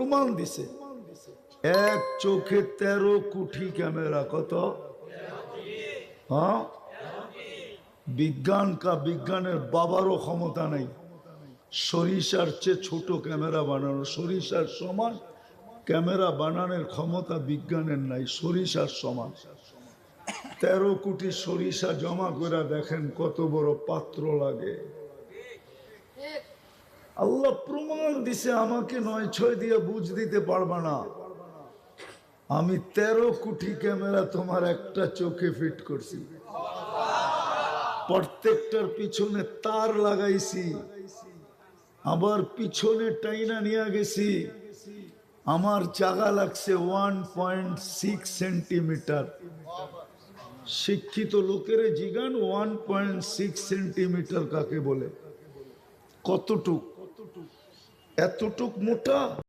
প্রমাণ দিছে। এক চোখে 13 কোটি ক্যামেরা। কত? হ্যাঁ, বিজ্ঞানের বাবারও ক্ষমতা নেই সরিষার চেয়ে ছোট ক্যামেরা বানানো। সরিষার সমান ক্যামেরা বানানোর ক্ষমতা বিজ্ঞানের নাই, সরিষার সমান। 13 কোটি সরিষা জমা করে দেখেন কত বড় পাত্র লাগে। আল্লাহ প্রমাণ দিছে, আমাকে 9-6 দিয়ে বুঝ দিতে পারবা না। আমি 13 কোটি ক্যামেরা তোমার একটা চোখে ফিট করছি, প্রত্যেকটার পিছনে তার লাগাইছি, আবার পিছনে টাইনা নিয়ে গেছি। আমার জায়গা লাগছে 1.6 সেন্টিমিটার। শিক্ষিত লোকের জিগান 1.6 সেন্টিমিটার কাকে বলে? কতটুক? এতটুক মোটা।